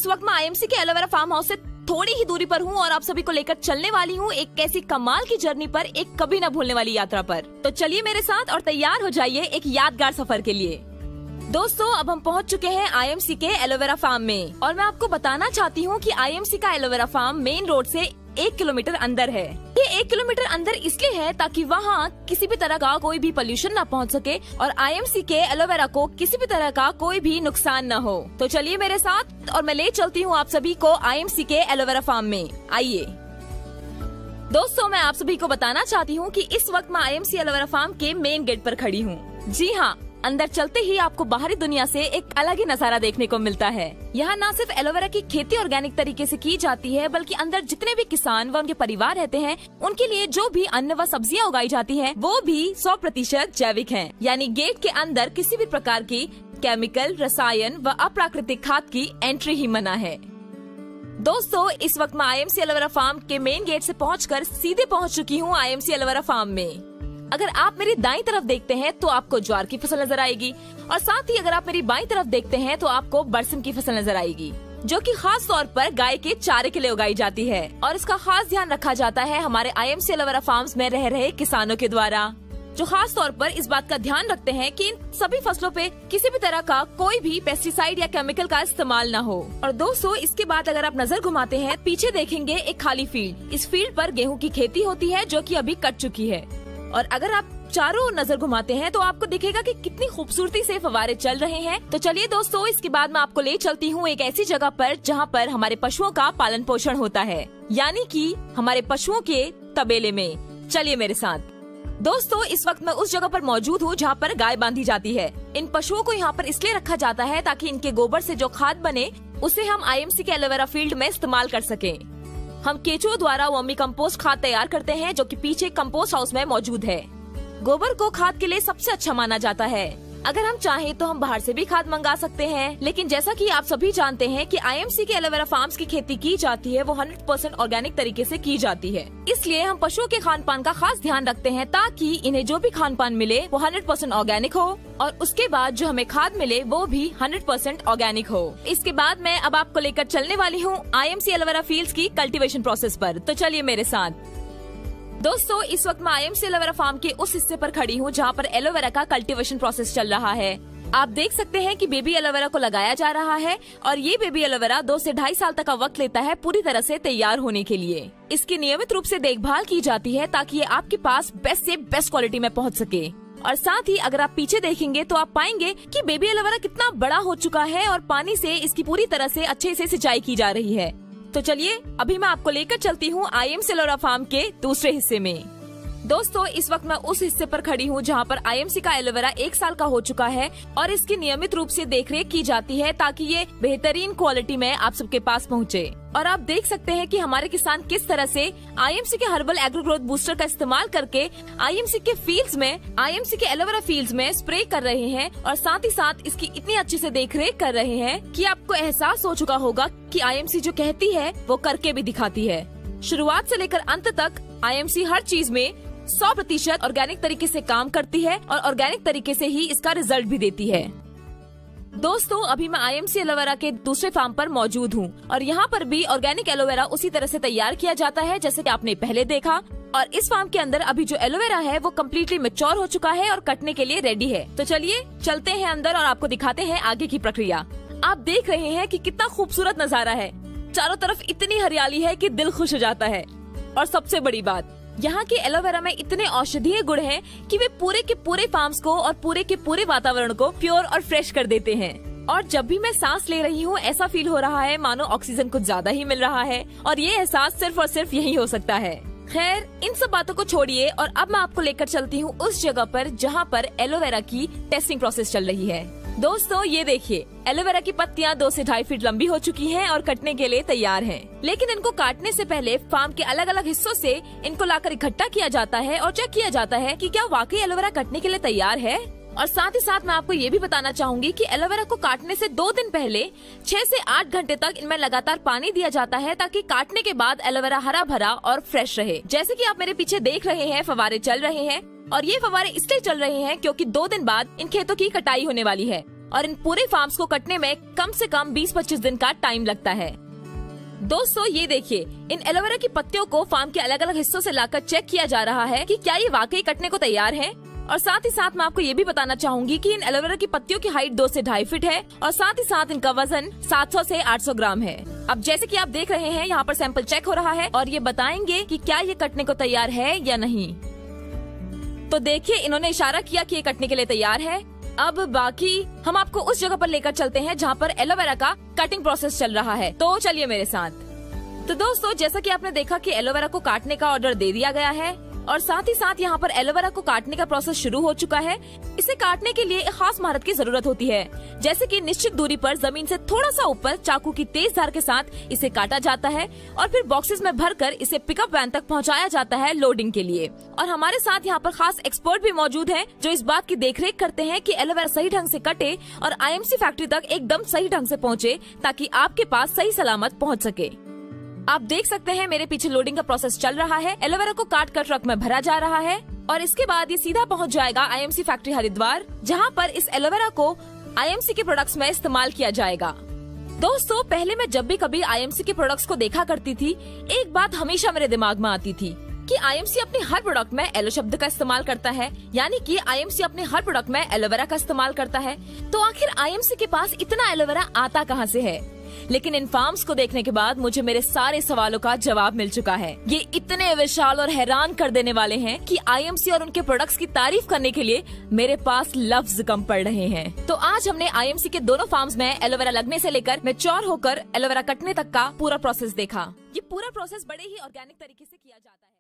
इस वक्त मैं आईएमसी के एलोवेरा फार्म हाउस से थोड़ी ही दूरी पर हूँ और आप सभी को लेकर चलने वाली हूँ एक ऐसी कमाल की जर्नी पर, एक कभी न भूलने वाली यात्रा पर। तो चलिए मेरे साथ और तैयार हो जाइए एक यादगार सफर के लिए। दोस्तों, अब हम पहुँच चुके हैं आईएमसी के एलोवेरा फार्म में और मैं आपको बताना चाहती हूँ कि आईएमसी का एलोवेरा फार्म मेन रोड से 1 किलोमीटर अंदर है। ये 1 किलोमीटर अंदर इसलिए है ताकि वहाँ किसी भी तरह का कोई भी पोल्यूशन ना पहुँच सके और आईएमसी के एलोवेरा को किसी भी तरह का कोई भी नुकसान न हो। तो चलिए मेरे साथ और मैं ले चलती हूँ आप सभी को आईएमसी के एलोवेरा फार्म में। आइए दोस्तों, मैं आप सभी को बताना चाहती हूँ कि इस वक्त मैं आईएमसी एलोवेरा फार्म के मेन गेट पर खड़ी हूँ। जी हाँ, अंदर चलते ही आपको बाहरी दुनिया से एक अलग ही नजारा देखने को मिलता है। यहाँ न सिर्फ एलोवेरा की खेती ऑर्गेनिक तरीके से की जाती है, बल्कि अंदर जितने भी किसान व उनके परिवार रहते हैं उनके लिए जो भी अन्न व सब्जियाँ उगाई जाती हैं, वो भी 100% जैविक हैं। यानी गेट के अंदर किसी भी प्रकार की केमिकल, रसायन व अप्राकृतिक खाद की एंट्री ही मना है। दोस्तों, इस वक्त मैं आईएमसी एलोवेरा फार्म के मेन गेट से पहुंचकर सीधे पहुंच चुकी हूं आईएमसी एलोवेरा फार्म में। अगर आप मेरी दाईं तरफ देखते हैं तो आपको ज्वार की फसल नजर आएगी और साथ ही अगर आप मेरी बाईं तरफ देखते हैं तो आपको बरसिम की फसल नजर आएगी, जो कि खास तौर पर गाय के चारे के लिए उगाई जाती है और इसका खास ध्यान रखा जाता है हमारे आईएमसी एलोवेरा फार्म्स में रह रहे किसानों के द्वारा, जो खास तौर पर इस बात का ध्यान रखते हैं कि इन सभी फसलों पे किसी भी तरह का कोई भी पेस्टिसाइड या केमिकल का इस्तेमाल न हो। और दोस्तों, इसके बाद अगर आप नजर घुमाते हैं, पीछे देखेंगे एक खाली फील्ड। इस फील्ड पर गेहूं की खेती होती है जो कि अभी कट चुकी है। और अगर आप चारों ओर नजर घुमाते हैं तो आपको दिखेगा कि कितनी खूबसूरती से फव्वारे चल रहे हैं। तो चलिए दोस्तों, इसके बाद मैं आपको ले चलती हूँ एक ऐसी जगह पर जहाँ पर हमारे पशुओं का पालन पोषण होता है, यानी कि हमारे पशुओं के तबेले में। चलिए मेरे साथ। दोस्तों, इस वक्त मैं उस जगह पर मौजूद हूँ जहाँ पर गाय बांधी जाती है। इन पशुओं को यहाँ पर इसलिए रखा जाता है ताकि इनके गोबर से जो खाद बने उसे हम आईएमसी के एलोवेरा फील्ड में इस्तेमाल कर सकें। हम केचुओं द्वारा वर्मी कंपोस्ट खाद तैयार करते हैं, जो कि पीछे कंपोस्ट हाउस में मौजूद है। गोबर को खाद के लिए सबसे अच्छा माना जाता है। अगर हम चाहें तो हम बाहर से भी खाद मंगा सकते हैं, लेकिन जैसा कि आप सभी जानते हैं कि आईएमसी के एलोवेरा फार्म्स की खेती की जाती है वो 100% ऑर्गेनिक तरीके से की जाती है। इसलिए हम पशुओं के खान पान का खास ध्यान रखते हैं ताकि इन्हें जो भी खान पान मिले वो 100% ऑर्गेनिक हो और उसके बाद जो हमें खाद मिले वो भी 100% ऑर्गेनिक हो। इसके बाद मैं अब आपको लेकर चलने वाली हूँ आईएमसी एलोवेरा फील्ड्स की कल्टीवेशन प्रोसेस पर। तो चलिए मेरे साथ। दोस्तों, इस वक्त मैं आईएमसी एलोवेरा फार्म के उस हिस्से पर खड़ी हूँ जहाँ पर एलोवेरा का कल्टीवेशन प्रोसेस चल रहा है। आप देख सकते हैं कि बेबी एलोवेरा को लगाया जा रहा है और ये बेबी एलोवेरा 2 से 2.5 साल तक का वक्त लेता है पूरी तरह से तैयार होने के लिए। इसकी नियमित रूप से देखभाल की जाती है ताकि ये आपके पास बेस्ट से बेस्ट क्वालिटी में पहुँच सके। और साथ ही अगर आप पीछे देखेंगे तो आप पाएंगे कि बेबी एलोवेरा कितना बड़ा हो चुका है और पानी से इसकी पूरी तरह से अच्छे से सिंचाई की जा रही है। तो चलिए अभी मैं आपको लेकर चलती हूँ आईएमसी एलोवेरा फार्म के दूसरे हिस्से में। दोस्तों, इस वक्त मैं उस हिस्से पर खड़ी हूँ जहाँ पर आईएमसी का एलोवेरा 1 साल का हो चुका है और इसकी नियमित रूप से देखरेख की जाती है ताकि ये बेहतरीन क्वालिटी में आप सबके पास पहुँचे। और आप देख सकते हैं कि हमारे किसान किस तरह से आईएमसी के हर्बल एग्रो ग्रोथ बूस्टर का इस्तेमाल करके आईएमसी के फील्ड्स में, आईएमसी के एलोवेरा फील्ड्स में स्प्रे कर रहे हैं और साथ ही साथ इसकी इतनी अच्छे से देखरेख कर रहे हैं कि आपको एहसास हो चुका होगा कि आईएमसी जो कहती है वो करके भी दिखाती है। शुरुआत से लेकर अंत तक आईएमसी हर चीज में 100% ऑर्गेनिक तरीके से काम करती है और ऑर्गेनिक तरीके से ही इसका रिजल्ट भी देती है। दोस्तों, अभी मैं आईएमसी एलोवेरा के दूसरे फार्म पर मौजूद हूँ और यहाँ पर भी ऑर्गेनिक एलोवेरा उसी तरह से तैयार किया जाता है जैसे कि आपने पहले देखा। और इस फार्म के अंदर अभी जो एलोवेरा है वो कम्प्लीटली मैच्योर हो चुका है और कटने के लिए रेडी है। तो चलिए चलते हैं अंदर और आपको दिखाते हैं आगे की प्रक्रिया। आप देख रहे हैं कि कितना खूबसूरत नजारा है। चारों तरफ इतनी हरियाली है कि दिल खुश हो जाता है। और सबसे बड़ी बात, यहाँ के एलोवेरा में इतने औषधीय गुण हैं कि वे पूरे के पूरे फार्म्स को और पूरे के पूरे वातावरण को प्योर और फ्रेश कर देते हैं। और जब भी मैं सांस ले रही हूँ ऐसा फील हो रहा है मानो ऑक्सीजन कुछ ज्यादा ही मिल रहा है और ये एहसास सिर्फ और सिर्फ यही हो सकता है। खैर, इन सब बातों को छोड़िए और अब मैं आपको लेकर चलती हूँ उस जगह पर जहाँ पर एलोवेरा की टेस्टिंग प्रोसेस चल रही है। दोस्तों, ये देखिए, एलोवेरा की पत्तियां 2 से 2.5 फीट लंबी हो चुकी हैं और कटने के लिए तैयार हैं। लेकिन इनको काटने से पहले फार्म के अलग अलग हिस्सों से इनको लाकर इकट्ठा किया जाता है और चेक किया जाता है कि क्या वाकई एलोवेरा कटने के लिए तैयार है। और साथ ही साथ मैं आपको ये भी बताना चाहूंगी कि एलोवेरा को काटने से 2 दिन पहले 6 से 8 घंटे तक इनमें लगातार पानी दिया जाता है ताकि काटने के बाद एलोवेरा हरा भरा और फ्रेश रहे। जैसे कि आप मेरे पीछे देख रहे हैं, फव्वारे चल रहे हैं और ये फव्वारे इसलिए चल रहे हैं क्योंकि 2 दिन बाद इन खेतों की कटाई होने वाली है और इन पूरे फार्म्स को कटने में कम से कम 20-25 दिन का टाइम लगता है। दोस्तों ये देखिए, इन एलोवेरा की पत्तियों को फार्म के अलग अलग हिस्सों से लाकर चेक किया जा रहा है कि क्या ये वाकई कटने को तैयार है। और साथ ही साथ मैं आपको ये भी बताना चाहूंगी कि इन एलोवेरा की पत्तियों की हाइट 2 से 2.5 फीट है और साथ ही साथ इनका वजन 700 से 800 ग्राम है। अब जैसे कि आप देख रहे हैं, यहाँ पर सैंपल चेक हो रहा है और ये बताएंगे कि क्या ये कटने को तैयार है या नहीं। तो देखिए, इन्होंने इशारा किया कि ये कटने के लिए तैयार है। अब बाकी हम आपको उस जगह पर लेकर चलते हैं जहाँ पर एलोवेरा का कटिंग प्रोसेस चल रहा है। तो चलिए मेरे साथ। तो दोस्तों, जैसा कि आपने देखा कि एलोवेरा को काटने का ऑर्डर दे दिया गया है और साथ ही साथ यहाँ पर एलोवेरा को काटने का प्रोसेस शुरू हो चुका है। इसे काटने के लिए एक खास महारत की जरूरत होती है, जैसे कि निश्चित दूरी पर जमीन से थोड़ा सा ऊपर चाकू की तेज धार के साथ इसे काटा जाता है और फिर बॉक्सेस में भरकर इसे पिकअप वैन तक पहुँचाया जाता है लोडिंग के लिए। और हमारे साथ यहाँ पर खास एक्सपर्ट भी मौजूद हैं जो इस बात की देखरेख करते हैं कि एलोवेरा सही ढंग से कटे और IMC फैक्ट्री तक एकदम सही ढंग से पहुँचे, ताकि आपके पास सही सलामत पहुँच सके। आप देख सकते हैं मेरे पीछे लोडिंग का प्रोसेस चल रहा है। एलोवेरा को काट कर ट्रक में भरा जा रहा है और इसके बाद ये सीधा पहुंच जाएगा IMC फैक्ट्री हरिद्वार, जहां पर इस एलोवेरा को IMC के प्रोडक्ट्स में इस्तेमाल किया जाएगा। दोस्तों, पहले मैं जब भी कभी IMC के प्रोडक्ट्स को देखा करती थी, एक बात हमेशा मेरे दिमाग में आती थी कि IMC अपने हर प्रोडक्ट में एलो शब्द का इस्तेमाल करता है, यानी कि IMC अपने हर प्रोडक्ट में एलोवेरा का इस्तेमाल करता है। तो आखिर IMC के पास इतना एलोवेरा आता कहां से है? लेकिन इन फार्म्स को देखने के बाद मुझे मेरे सारे सवालों का जवाब मिल चुका है। ये इतने विशाल और हैरान कर देने वाले हैं कि IMC और उनके प्रोडक्ट्स की तारीफ करने के लिए मेरे पास लफ्ज कम पड़ रहे हैं। तो आज हमने IMC के दोनों फार्म्स में एलोवेरा लगने से लेकर मैच्योर होकर एलोवेरा कटने तक का पूरा प्रोसेस देखा। ये पूरा प्रोसेस बड़े ही ऑर्गेनिक तरीके से किया जाता है।